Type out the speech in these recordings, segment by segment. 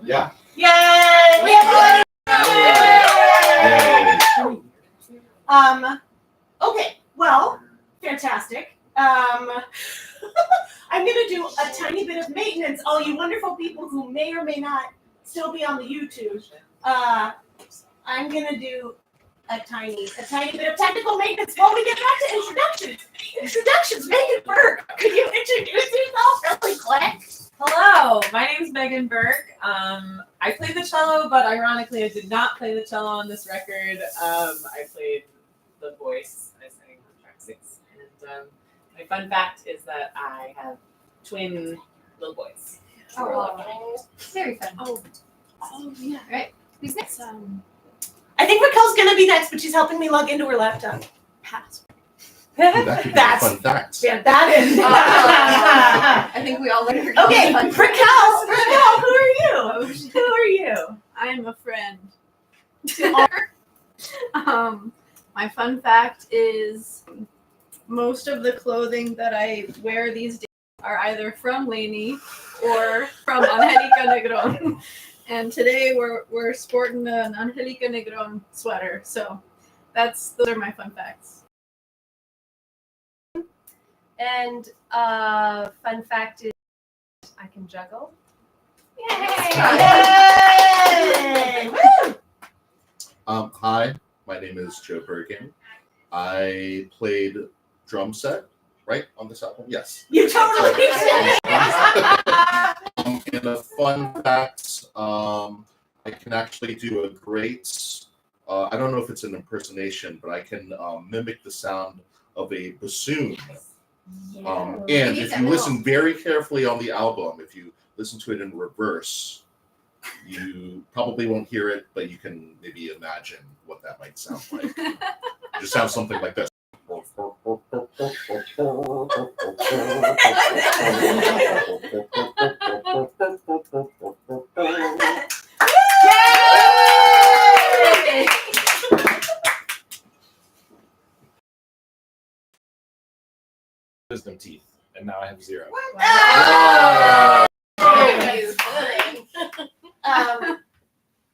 Yeah. Yay! Okay, well, fantastic. I'm gonna do a tiny bit of maintenance, all you wonderful people who may or may not still be on the YouTube. I'm gonna do a tiny bit of technical maintenance while we get back to introductions. Megan Burke, could you introduce yourself really quick? Hello, my name is Megan Burke. I played the cello, but ironically, I did not play the cello on this record. I played the voice. I sang on track 6. And my fun fact is that I have twin little boys. Oh, very fun. Oh, yeah. All right, who's next? I think Raquel's gonna be next, but she's helping me log into her laptop. Pass. That could be a fun fact. Yeah, that is. I think we all learned her. Okay, Raquel, who are you? I'm a friend. My fun fact is most of the clothing that I wear these days are either from Lainey or from Angelica Negron. And today we're sporting an Angelica Negron sweater. So those are my fun facts. And fun fact is I can juggle. Yay! Woo! Hi, my name is Joe Bergen. I played drum set, right, on this album? Yes. You totally did. And a fun fact, I can actually do a great, I don't know if it's an impersonation, but I can mimic the sound of a bassoon. And if you listen very carefully on the album, if you listen to it in reverse, you probably won't hear it, but you can maybe imagine what that might sound like. It just sounds something like this. Wisdom teeth, and now I have 0.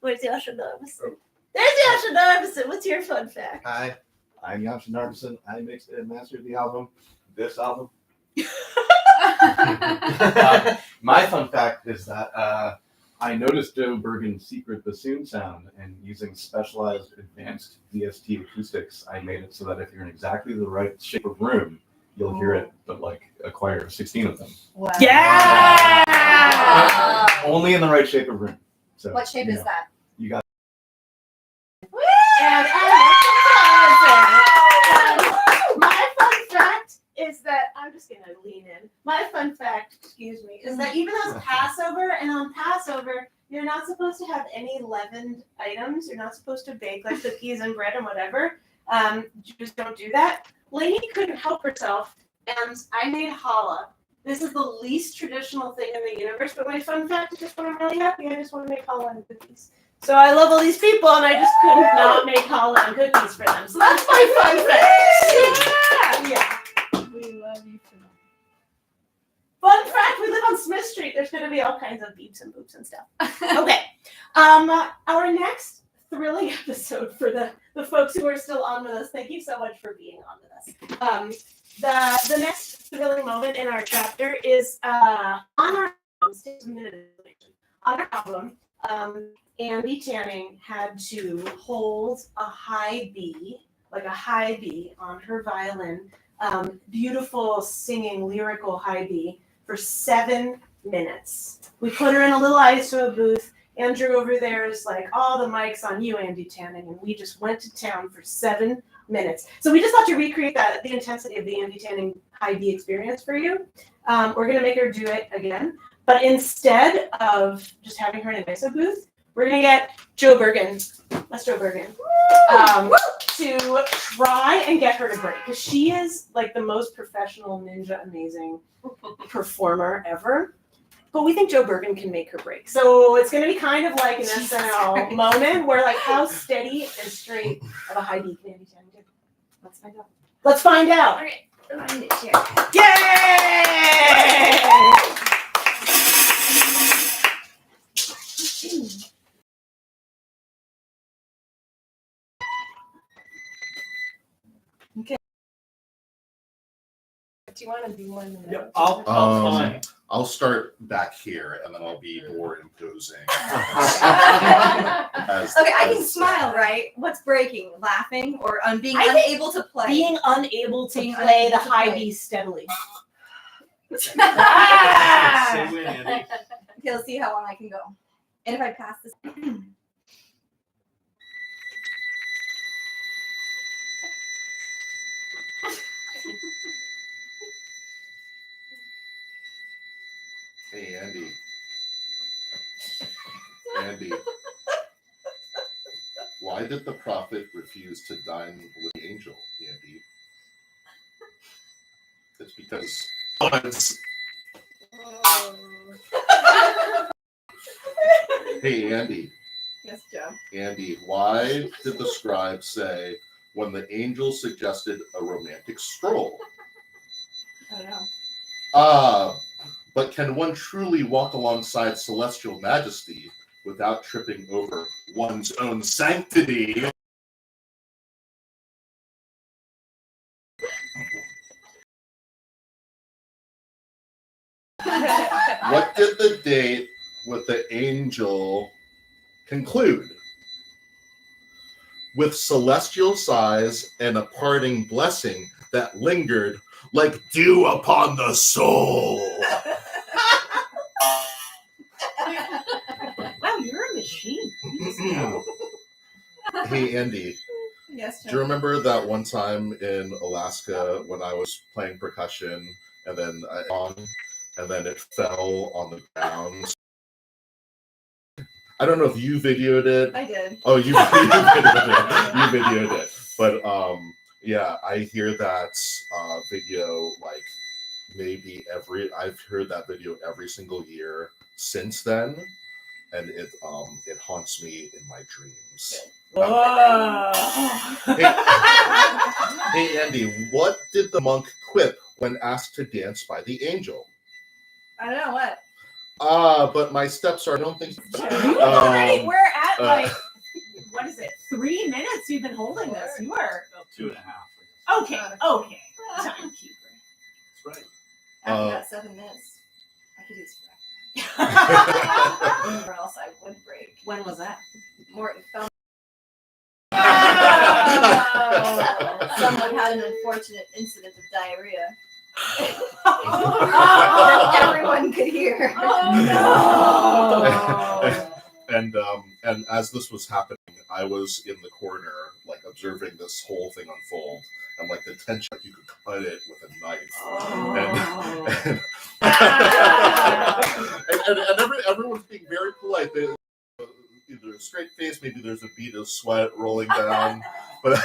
Where's the Usher Narvison? There's the Usher Narvison. What's your fun fact? Hi, I'm Yasha Narvison. I mixed and mastered the album, this album. My fun fact is that I noticed Joe Bergen's secret bassoon sound, and using specialized advanced VST acoustics, I made it so that if you're in exactly the right shape of room, you'll hear it, but like a choir of 16 of them. Wow. Yeah! Only in the right shape of room. So, What shape is that? You got And my fun fact is that I'm just gonna lean in. My fun fact, is that even though it's Passover, and on Passover, you're not supposed to have any leavened items. You're not supposed to bake like cookies and bread and whatever. Jews don't do that. Lainey couldn't help herself, and I made challah. This is the least traditional thing in the universe, but my fun fact is just when I'm really happy, I just want to make challah and cookies. So I love all these people, and I just couldn't not make challah and cookies for them. So that's my fun fact. Yeah. We love you for that. Fun fact, we live on Smith Street. There's going to be all kinds of beeps and boops and stuff. Okay. Our next thrilling episode for the folks who are still on with us, thank you so much for being on with us. The next thrilling moment in our chapter is on our album, Andy Channing had to hold a high B, like a high B on her violin, beautiful singing lyrical high B for 7 minutes. We put her in a little ISO booth. Andrew over there is like, all the mics on you, Andy Channing, and we just went to town for 7 minutes. So we just thought to recreate the intensity of the Andy Channing high B experience for you. We're gonna make her do it again, but instead of just having her in an ISO booth, we're gonna get Joe Bergen, that's Joe Bergen, to try and get her to break, because she is like the most professional ninja amazing performer ever. But we think Joe Bergen can make her break. So it's going to be kind of like an SNL moment where, like, how steady and straight of a high B can Andy Channing do? Let's find out. Let's find out. Okay, find it here. Yay! Do you want to do one? Yep, I'll Um, find. I'll start back here, and then I'll be more imposing. As- Okay, I can as- smile, right? What's breaking? Laughing or being I think unable to play? Being unable to Being play unable the to high play. B steadily. Say when, Andy. Okay, let's see how long I can go. And if I pass this. Hey, Andy. Andy. Why did the prophet refuse to dine with the angel, Andy? It's because. Hey, Andy. Yes, Joe. Andy, why did the scribe say when the angel suggested a romantic stroll? I don't know. But can one truly walk alongside celestial majesty without tripping over one's own sanctity? What did the date with the angel conclude? With celestial sighs and a parting blessing that lingered like dew upon the soul. Wow, you're a machine. Hey, Andy, Yes, do you remember that one time in Alaska when I was playing percussion and then it fell on the ground? I don't know if you videoed it. I did. Oh, you videoed it. You videoed it. But yeah, I hear that video like maybe I've heard that video every single year since then, and it haunts me in my dreams. Hey Andy, what did the monk quip when asked to dance by the angel? I don't know what. But my steps are. I don't think. You already, we're at uh, like, what is it? 3 minutes you've been holding this. You are About 2.5. okay. Timekeeper. That's right. After that 7 minutes, I could do this or else I would break. When was that? Morton fell. Someone had an unfortunate incident of diarrhea. That everyone could hear. And as this was happening, I was in the corner, like observing this whole thing unfold, and like the tension, like you could cut it with a knife. And everyone's being very polite. They, either a straight face, maybe there's a bead of sweat rolling down, but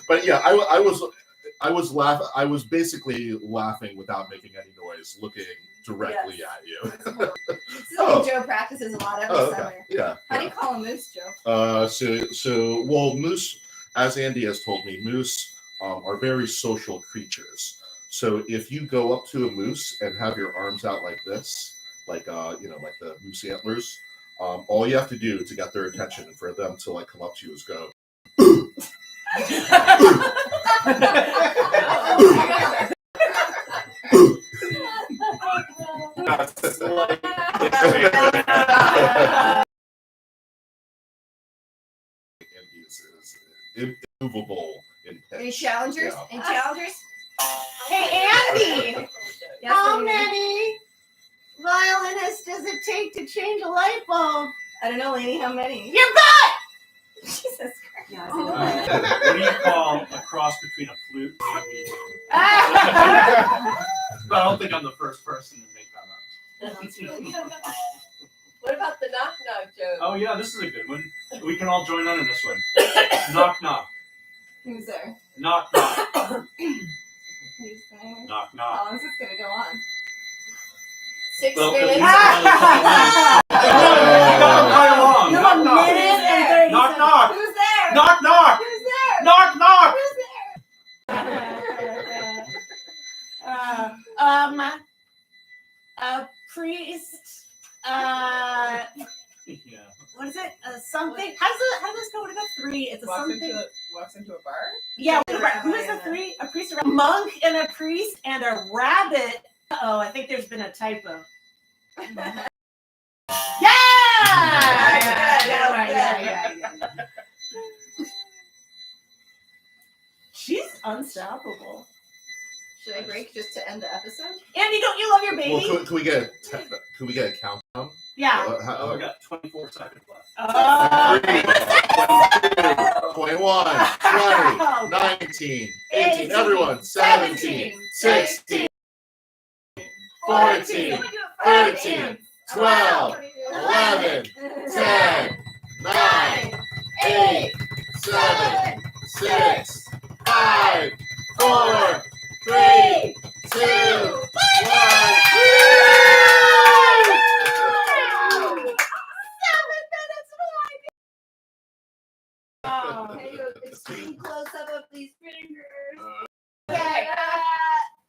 but yeah, I was laughing. I was basically laughing without making any noise, looking directly at you. This is something Joe practices a lot every summer. Yeah. How do you call a moose, Joe? Well, moose, as Andy has told me, moose are very social creatures. So if you go up to a moose and have your arms out like this, like like the moose antlers, all you have to do to get their attention and for them to like come up to you is go. Andy is immovable in pitch. Any challengers? Yeah. Any challengers? Hey Andy, Yes, how lady. many violinists does it take to change a light bulb? I don't know, lady. How many? You're back. Jesus Christ. Yeah, What do you call a cross between a flute and a beat? But I don't think I'm the first person to make that up. What about the knock knock joke? Oh yeah, this is a good one. We can all join on in this one. Knock knock. Who's there? Knock knock. Who's there? Knock How knock. long is this gonna go on? 6 Well, minutes. You got right along. You Knock have a knock. minute and 30 Knock knock. Who's there? Knock knock. Who's there? Knock knock. Who's there? A priest Yeah. What is it? Something. How does this go? What about 3? It's a something. Walks into a bar. Yeah, A who is rabbi the 3? A priest, a monk, and a priest, and a rabbit. Oh, I think there's been a typo. Yeah! Yeah. She's unstoppable. Should I break just to end the episode? Andy, don't you love your baby? Well, can we get a countdown? Yeah. Oh, we got 24 seconds left. Oh. 21, 20, 19, 18, everyone, 17, 16, 14, 13, 12, 11, 10, 9, 8, 7, 6, 5, 4, 3, 2, 1. Okay, extreme close up of these fingers. Okay.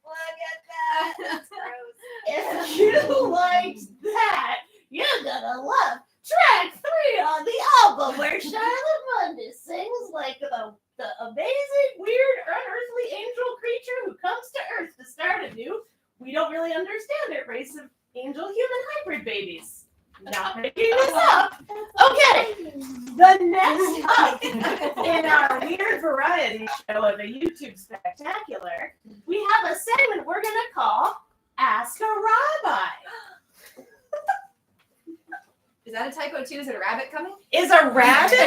Look at that. That's gross. If you liked that, you're gonna love track 3 on the album where Charlotte Mundis sings like the amazing, weird, unearthly angel creature who comes to Earth to start a new, we don't really understand it, race of angel-human hybrid babies. Not making this up. Okay, the next up in our weird variety show of a YouTube spectacular, we have a segment we're gonna call Ask a Rabbi. Is that a typo too? Is it a rabbit coming? Is a rabbit?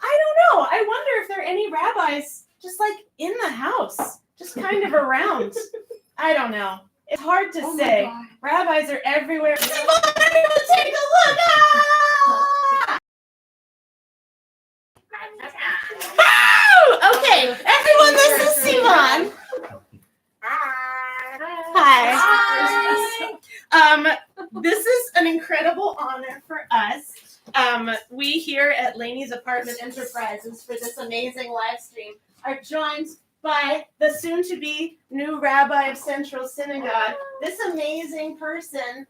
I don't know. I wonder if there are any rabbis just like in the house, just kind of around. I don't know. It's hard to say. Rabbis are everywhere. Sivan, take a look! Ah! Okay, everyone, this is Sivan. Hi. This is an incredible honor for us. We here at Laney's Apartment Enterprises for this amazing live stream are joined by the soon-to-be new rabbi of Central Synagogue. This amazing person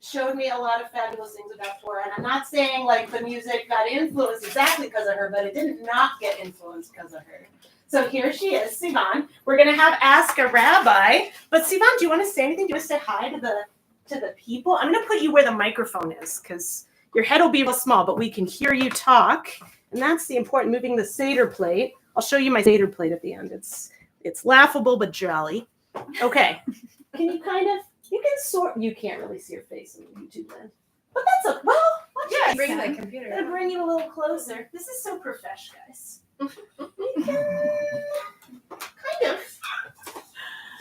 showed me a lot of fabulous things about Torah, and I'm not saying like the music got influenced exactly because of her, but it didn't not get influenced because of her. So here she is, Sivan. We're gonna have Ask a Rabbi. But Sivan, do you want to say anything? Do you want to say hi to the people? I'm gonna put you where the microphone is because your head will be real small, but we can hear you talk. And that's the important, moving the Seder plate. I'll show you my Seder plate at the end. It's laughable but jolly. Okay. Can you you can't really see your face in the YouTube land. But that's a Yeah, bring the computer. I'm gonna bring you a little closer. This is so profesh, guys. You can kind of.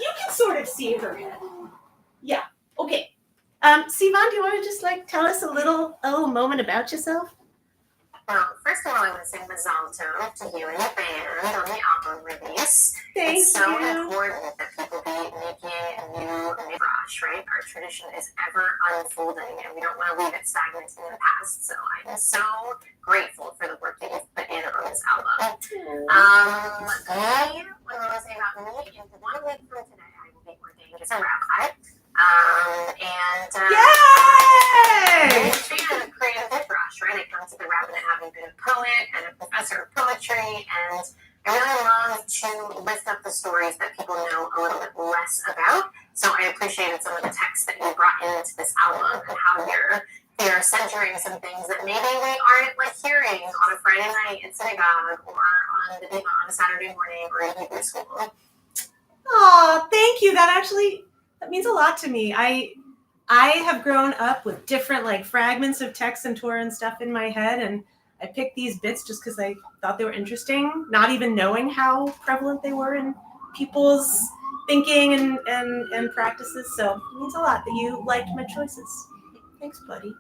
You can sort of see her head. Yeah. Okay. Sivan, do you want to just like tell us a little moment about yourself? Well, first of all, I want to say Mazal Tov to you and the band on the album release. It's so important that people be making a new midrash, right? Our tradition is ever unfolding, and we don't want to leave it stagnant in the past. So I'm so grateful for the work that you've put in on this album. What I want to say about me is 1 week from today, I will be working as a rabbi. Yay! It's being a creative midrash, right? I come to the rabbinate having been a poet and a professor of poetry, and I really love to lift up the stories that people know a little bit less about. So I appreciated some of the texts that you brought into this album and how you're centering some things that maybe we aren't like hearing on a Friday night in synagogue or on the on a Saturday morning or in Hebrew school. Oh, thank you. That means a lot to me. I have grown up with different like fragments of text and Torah and stuff in my head, and I picked these bits just because I thought they were interesting, not even knowing how prevalent they were in people's thinking and practices. So it means a lot that you liked my choices. Thanks, buddy.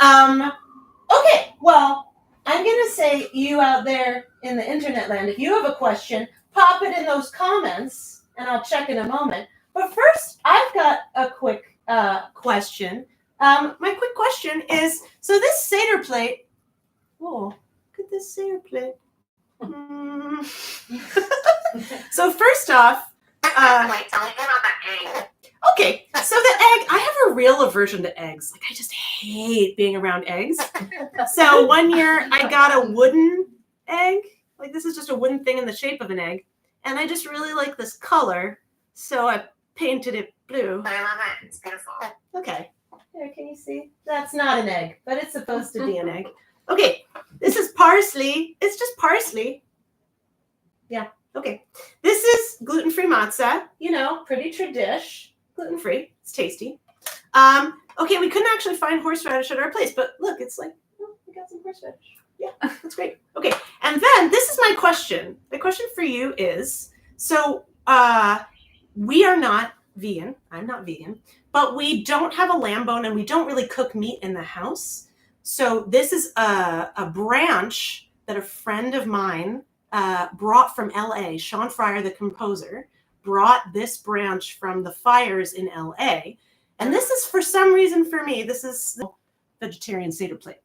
Okay, well, I'm gonna say you out there in the internet land, if you have a question, pop it in those comments and I'll check in a moment. But first, I've got a quick question. My quick question is, so this Seder plate, oh, look at this Seder plate. So first off, Wait, tell me about that egg. Okay, so the egg, I have a real aversion to eggs. Like, I just hate being around eggs. So one year I got a wooden egg. Like, this is just a wooden thing in the shape of an egg. And I just really like this color. So I painted it blue. But I love it. It's beautiful. Okay. There, can you see? That's not an egg, but it's supposed to be an egg. Okay, this is parsley. It's just parsley. Yeah, okay. This is gluten-free matzah. You know, pretty tradish. Gluten-free. It's tasty. Okay, we couldn't actually find horseradish at our place, but look, it's like, oh, we got some horseradish. Yeah, that's great. Okay, and then this is my question. My question for you is, so we are not vegan. I'm not vegan, but we don't have a lamb bone and we don't really cook meat in the house. So this is a branch that a friend of mine brought from LA. Sean Fryer, the composer, brought this branch from the fires in LA. And this is, for some reason for me, this is the vegetarian Seder plate.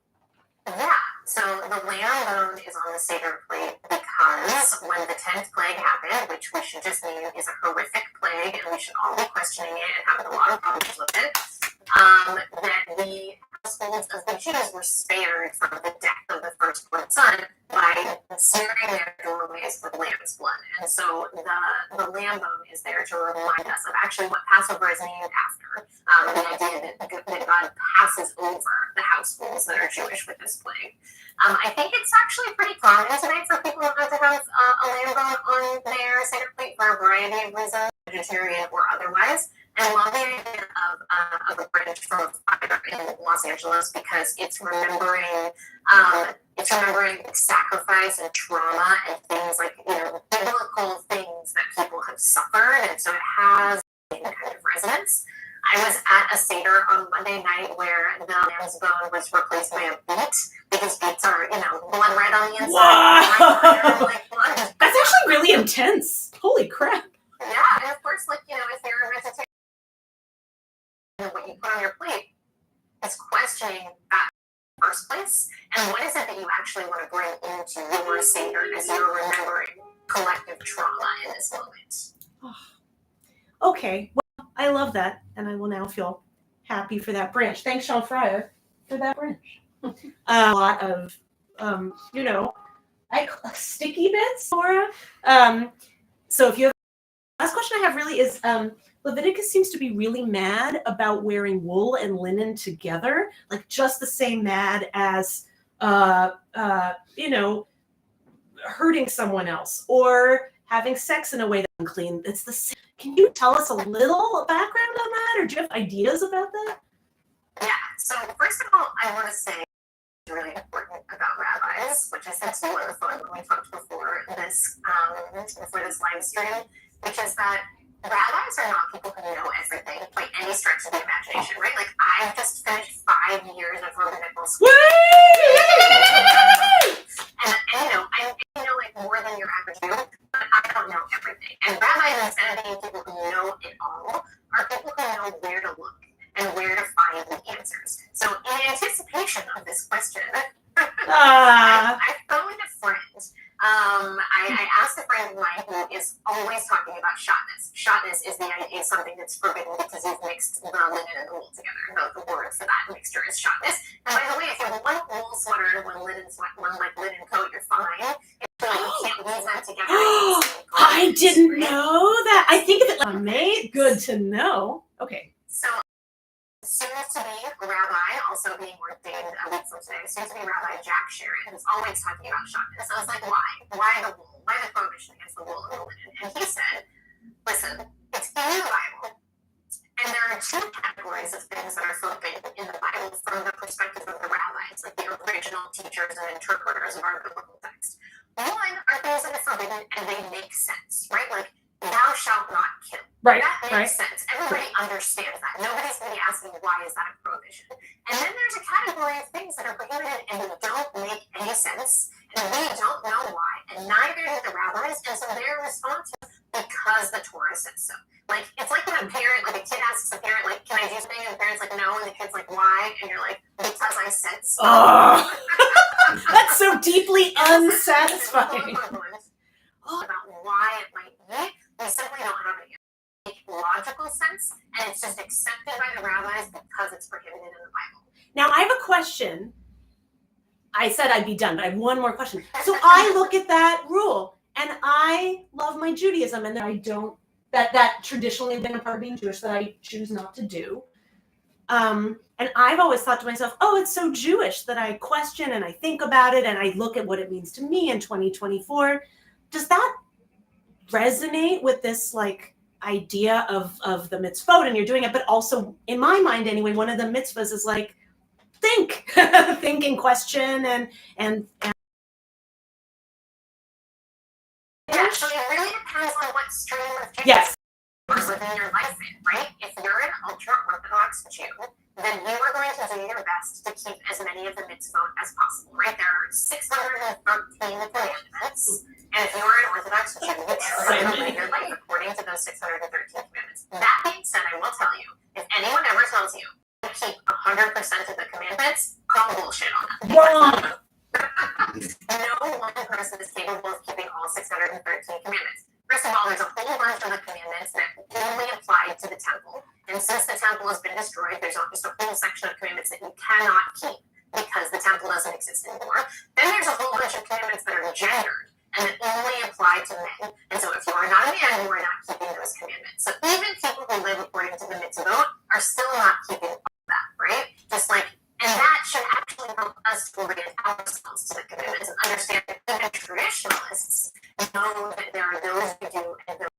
Yeah, so the lamb bone is on the Seder plate because when the 10th plague happened, which we should just name is a horrific plague, and we should all be questioning it and having a lot of problems with it, that the households of the Jews were spared from the death of the firstborn son by smearing their doorways with lamb's blood. And so the lamb bone is there to remind us of actually what Passover is named after, the idea that God passes over the households that are Jewish with this plague. I think it's actually pretty common today for people not to have a lamb bone on their Seder plate for a variety of reasons, vegetarian or otherwise. And I love the idea of a branch from a fire in Los Angeles because it's remembering sacrifice and trauma and things like, you know, biblical things that people have suffered, and so it has a kind of resonance. I was at a Seder on Monday night where the lamb's bone was replaced by a beet because beets are, you know, blood red on the inside. Wow. Like blood. That's actually really intense. Holy crap. Yeah, and of course, like, you know, if you're a vegetarian, what you put on your plate is questioning that in the first place, and what is it that you actually want to bring into your Seder as you're remembering collective trauma in this moment. Okay, well, I love that, and I will now feel happy for that branch. Thanks, Sean Fryer, for that branch. A lot of, you know, sticky bits, Laura. So if you have, last question I have really is, Leviticus seems to be really mad about wearing wool and linen together, like just the same mad as, you know, hurting someone else or having sex in a way that's unclean. It's the same. Can you tell us a little background on that, or do you have ideas about that? Yeah, so first of all, I want to say it's really important about rabbis, which I said to you on the phone when we talked before this live stream, which is that rabbis are not people who know everything by any stretch of the imagination, right? Like, I've just finished 5 years of rabbinical school. And you know, I know like more than your average Jew, but I don't know everything. And rabbis, instead of being people who know it all, are people who know where to look and where to find the answers. So in anticipation of this question, I phoned a friend. I asked a friend of mine who is always talking about shatnez. Shatnez is something that's forbidden because you've mixed the linen and the wool together. The word for that mixture is shatnez. And by the way, if you have one wool sweater and one linen coat, you're fine. If you can't weave them together. I didn't know that. I think of it like mate. Good to know. Okay. So, soon-to-be rabbi, also being ordained a week from today, soon-to-be Rabbi Jack Sharon, who's always talking about shatnez. I was like, why? Why the wool? Why the prohibition against the wool and the linen? And he said, listen, it's in the Bible, and there are 2 categories of things that are forbidden in the Bible from the perspective of the rabbis, like the original teachers and interpreters of our biblical text. One are things that are forbidden and they make sense, right? Like, thou shalt not kill. Right, that makes sense. Everybody understands that. Nobody's going to be asking, why is that a prohibition? And then there's a category of things that are prohibited and they don't make any sense, and we don't know why, and neither do the rabbis, and so their response is because the Torah says so. Like, it's like when a kid asks a parent, like, can I do something? And the parent's like, no, and the kid's like, why? And you're like, because I said so. Oh, that's so deeply unsatisfying. About why it might be, we simply don't have any logical traditional sense, and it's just accepted by the rabbis because it's prohibited in the Bible. Now I have a question. I said I'd be done, but I have one more question. So I look at that rule and I love my Judaism, and I don't, that traditionally have been a part of being Jewish that I choose not to do. And I've always thought to myself, oh, it's so Jewish that I question and I think about it and I look at what it means to me in 2024. Does that resonate with this like idea of the mitzvot and you're doing it? But also in my mind anyway, one of the mitzvahs is like, think, think and question and Yeah, so it really depends on what stream of Judaism yes. you're living your life in, right? If you're an ultra-Orthodox Jew, then you are going to do your best to keep as many of the mitzvot as possible, right? There are 613 commandments, and if you are an Orthodox Jew, you try to live your life according to those 613 commandments. That being said, I will tell you, if anyone ever tells you to keep 100% of the commandments, call bullshit on them. Wrong. No one person is capable of keeping all 613 commandments. First of all, there's a whole bunch of the commandments that only apply to the temple. And since the temple has been destroyed, there's just a whole section of commandments that you cannot keep because the temple doesn't exist anymore. Then there's a whole bunch of commandments that are gendered and that only apply to men. And so if you are not a man, you are not keeping those commandments. So even people who live according to the mitzvot are still not keeping all of that, right? Just like, and that should actually help us to orient ourselves to the commandments and understand that even traditionalists know that there are those who do and those.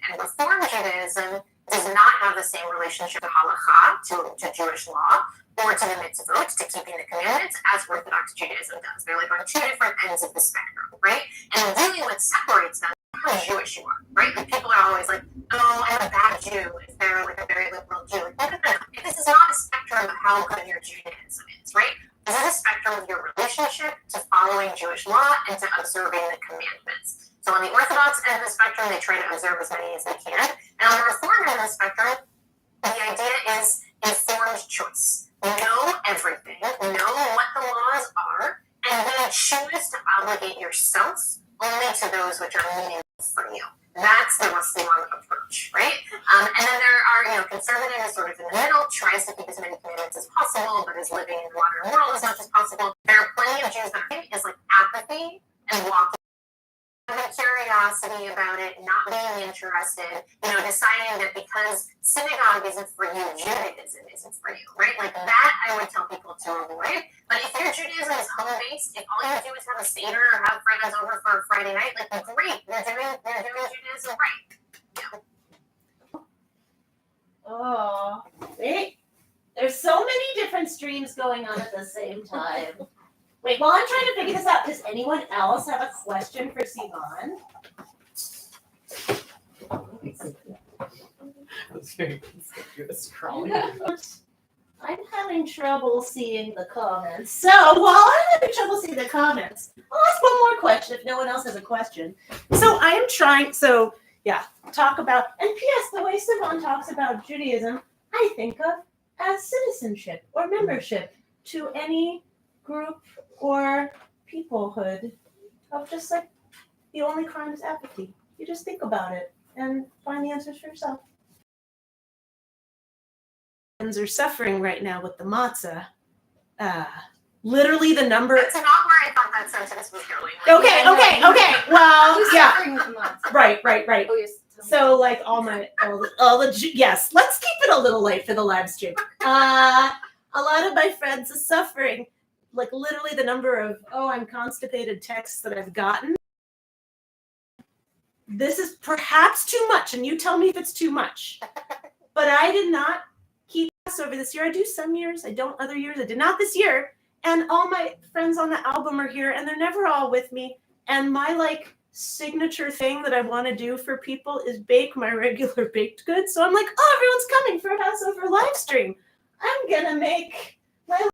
And Reform Judaism does not have the same relationship to halakha, to Jewish law, or to the mitzvot, to keeping the commandments, as Orthodox Judaism does. They're like on two different ends of the spectrum, right? And really what separates them is how Jewish you are, right? Like people are always like, oh, I'm a bad Jew if they're like a very liberal Jew. Like, no. This is not a spectrum of how good your Judaism is, right? This is a spectrum of your relationship to following Jewish law and to observing the commandments. So on the Orthodox end of the spectrum, they try to observe as many as they can. And on the Reform end of the spectrum, the idea is informed choice. Know everything, know what the laws are, and then choose to obligate yourself only to those which are meaningful for you. That's the Muslim approach, right? And then there are, conservative is sort of in the middle, tries to keep as many commandments as possible, but is living in the modern world as much as possible. There are plenty of Jews that are like apathy and walking. Having curiosity about it, not being interested, deciding that because synagogue isn't for you, Judaism isn't for you, right? Like that I would tell people to avoid. But if your Judaism is home-based, if all you do is have a Seder or have friends over for a Friday night, like great, they're doing Judaism right. Oh, wait. There's so many different streams going on at the same time. Wait, while I'm trying to figure this out, does anyone else have a question for Sivan? That's very conspicuous scrolling. I'm having trouble seeing the comments. So while I'm having trouble seeing the comments, I'll ask one more question if no one else has a question. So I am trying, talk about, and P.S., the way Sivan talks about Judaism, I think of as citizenship or membership to any group or peoplehood of just like the only crime is apathy. You just think about it and find the answers for yourself. Are suffering right now with the matzah. Literally the number. That's not where I thought that sentence was going. Okay. Well, Who's yeah. suffering with the matzah? Right. Oh, yes. So like all the yes, let's keep it a little light for the live stream. A lot of my friends are suffering. Like literally the number of, I'm constipated texts that I've gotten. This is perhaps too much, and you tell me if it's too much. But I did not keep Passover this year. I do some years, I don't other years. I did not this year. And all my friends on the album are here, and they're never all with me. And my signature thing that I want to do for people is bake my regular baked goods. So I'm like, everyone's coming for a Passover live stream. I'm gonna make my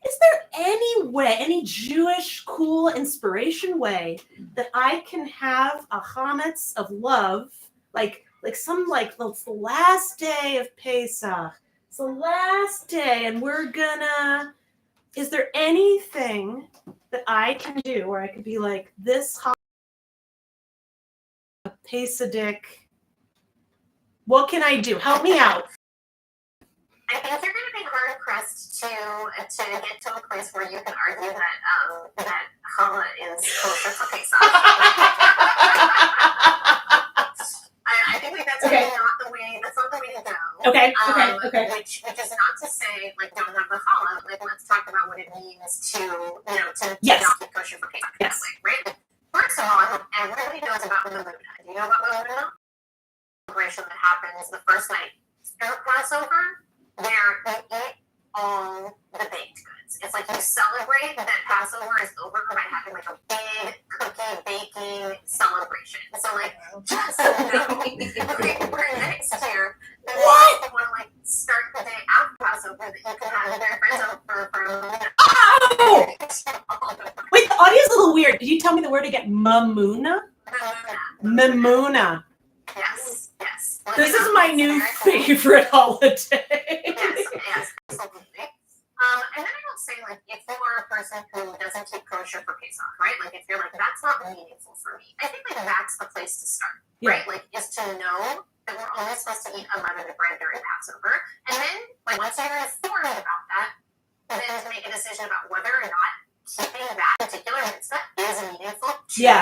Is there any way, any Jewish cool inspiration way that I can have a chametz of love, like it's the last day of Pesach, it's the last day, and is there anything that I can do where I could be like, this Pasadic. What can I do? Help me out. I think you're going to be hard pressed to get to a place where you can argue that challah is kosher for Pesach. I think that's Okay. really not the way. That's not the way to go. Okay. Which is not to say like don't have the challah. Like let's talk about what it means to to Yes. not be kosher for Pesach. Yes. Right. First of all, I hope everybody knows about Maluna. Do you know about Maluna? Celebration that happens the first night of Passover, where you eat all the baked goods. It's like you celebrate that Passover is over by having like a big cookie baking celebration. So like just so you know, for next year, then you want to like start the day after Passover that you can have your friends over for a minute. Oh! Wait, the audio's a little weird. Did you tell me the word again? Mamuna? Mamuna. Yes, yes. This is my new favorite holiday. Yes, absolutely. And then I will say, like, if you are a person who doesn't keep kosher for Pesach, right? Like, if you're like, that's not meaningful for me, I think like that's the place to start, right? Like, is to know that we're only supposed to eat unleavened bread during Passover, and then, like, once you're informed about that, then to make a decision about whether or not keeping that particular mitzvah is meaningful to you,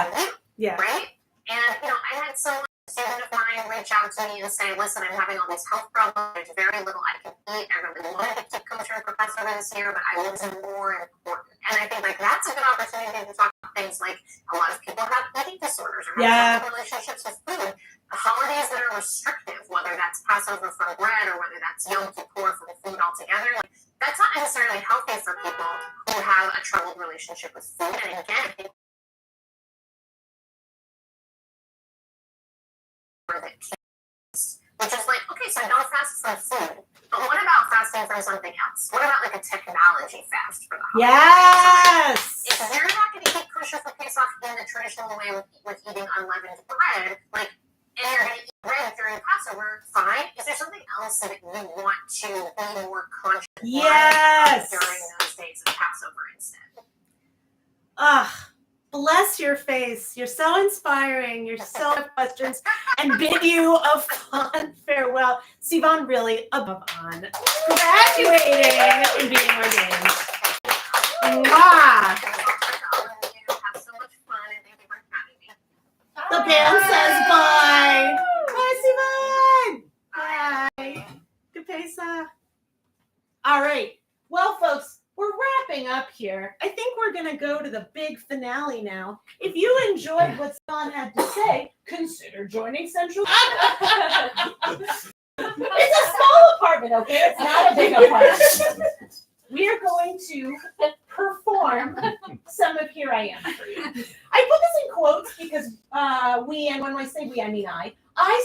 Yeah. right? And I had someone. Student of mine reach out to me and say, listen, I'm having all these health problems. There's very little I can eat. I really wanted to keep kosher for Passover this year, but I was more important. And I think like that's a good opportunity to talk about things like a lot of people have eating disorders or have relationships with food. The holidays that are restrictive, whether that's Passover for bread or whether that's Yom Kippur for the food altogether, like, that's not necessarily healthy for people who have a troubled relationship with food. And again, I think which is like, okay, so I don't fast from food, but what about fasting from something else? What about like a technology fast for the holiday? Yes. So, like, if you're not going to keep kosher for Pesach in the traditional way with eating unleavened bread, like, and you're going to eat bread during Passover, fine. Is there something else that you want to be more conscious of during those days of Passover instead? Bless your face. You're so inspiring. You're so many questions. And bid you a fond farewell. Sivan really above on graduating and being ordained. Mwah. Have so much fun and thank you for having me. The band says bye. Bye, Sivan. Bye. Good Pesach. All right. Well, folks, we're wrapping up here. I think we're going to go to the big finale now. If you enjoyed what Sivan had to say, consider joining Central. It's a small apartment, okay? It's not a big apartment. We are going to perform some of Here I Am for you. I put this in quotes because and when I say we, I mean I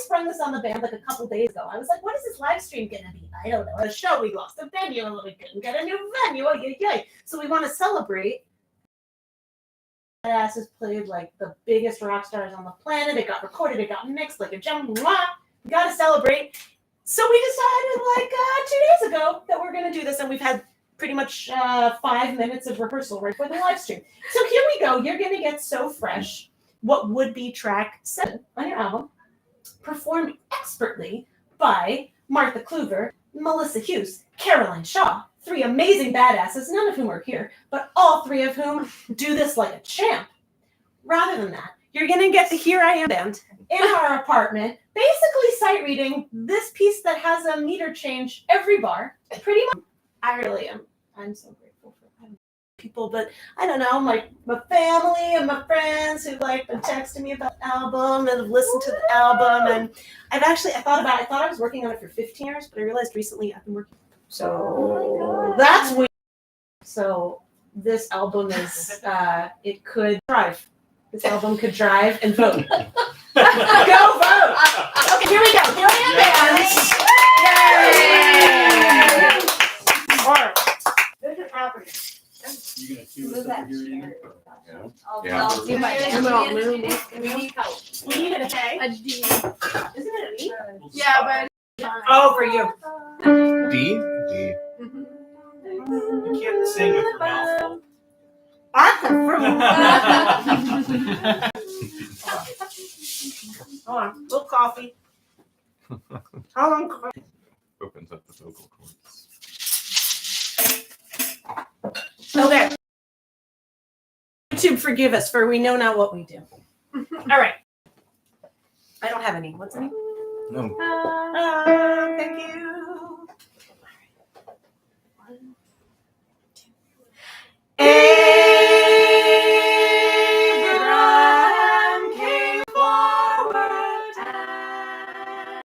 sprung this on the band like a couple days ago. I was like, what is this live stream going to be? I don't know. A show, we lost a venue, and we couldn't get a new venue. Oh, yay. So we want to celebrate. Badass has played like the biggest rock stars on the planet. It got recorded. It got mixed like a gem. We got to celebrate. So we decided like 2 days ago that we're going to do this, and we've had pretty much 5 minutes of rehearsal right for the live stream. So here we go. You're going to get So Fresh, what would be track 7 on your album, performed expertly by Martha Kluver, Melissa Hughes, Caroline Shaw, 3 amazing badasses, none of whom are here, but all 3 of whom do this like a champ. Rather than that, you're going to get the Here I Am band in our apartment, basically sight reading this piece that has a meter change every bar. Pretty much. I really am. I'm so grateful for people, but I don't know, like my family and my friends who've like been texting me about the album and have listened to the album. And I thought I was working on it for 15 years, but I realized recently I've been working. So that's weird. So this album is, it could drive. This album could drive and vote. Go vote! Okay, here we go. Here I am, bands. Yay! All right. This is happening. You gonna cue us up here? I'll do my We need it, okay? Isn't it a me? Yeah, but Oh, for you. D? You can't sing with your mouth full. Hold on, a little coffee. How long? Opens up the vocal cords. Okay. YouTube, forgive us, for we know not what we do. All right. I don't have any. What's any? No. Thank you. Abraham came forward and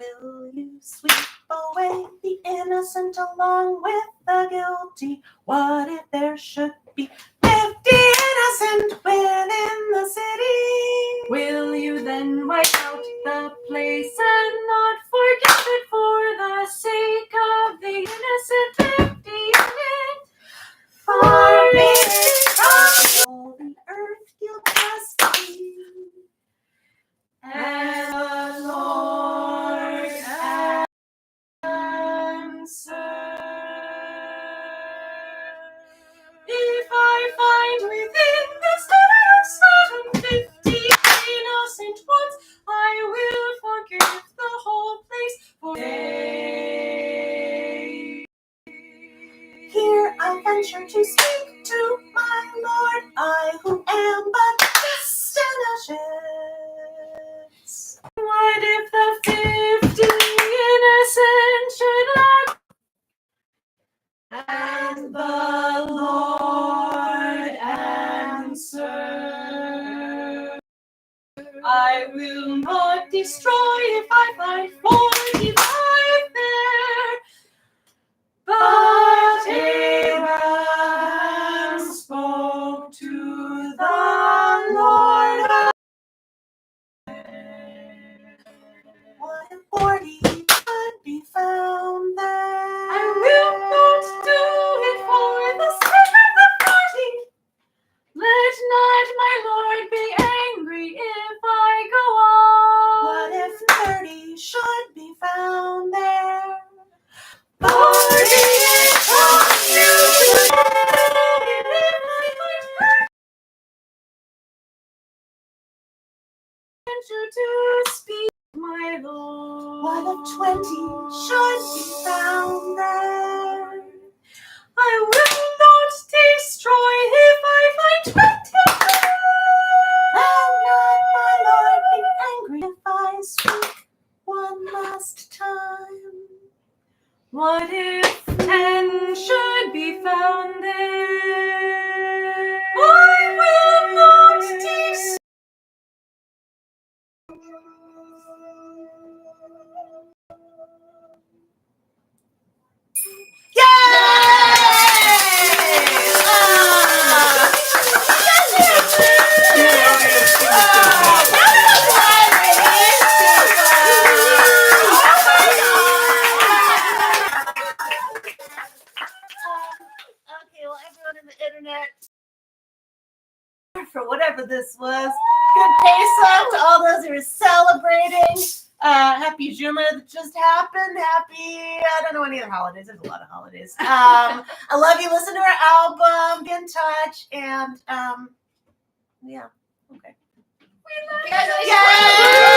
will you sweep away the innocent along with the guilty? What if there should be 50 innocent within the city? Will you then wipe out the place and not forget it for the sake of the innocent 50 in it? Far be it from all the earth you must be. And the Lord answered, if I find within this letter 50 innocent ones, I will forgive the whole place for they. Here I venture to speak to my Lord, I who am but dust and ashes. What if the 50 innocent should lack? And the Lord answered, I will not destroy if I find 45 there. But Abraham spoke to the Lord. What if 40 could be found there? I will not do it for the sake of the 40. Let not my Lord be angry if I go on. What if 30 should be found there? 40 to speak, my Lord. What if 20 should be found there? I will not destroy if I find 20. Let not my Lord be angry if I speak one last time. What if 10 should be found there? I will not destroy. Okay, well, everyone in the internet, for whatever this was, good Pesach to all those who are celebrating. Happy Juma that just happened. Happy, I don't know any other holidays. There's a lot of holidays. I love you. Listen to our album. Get in touch. And yeah. Okay. Congratulations. Yay!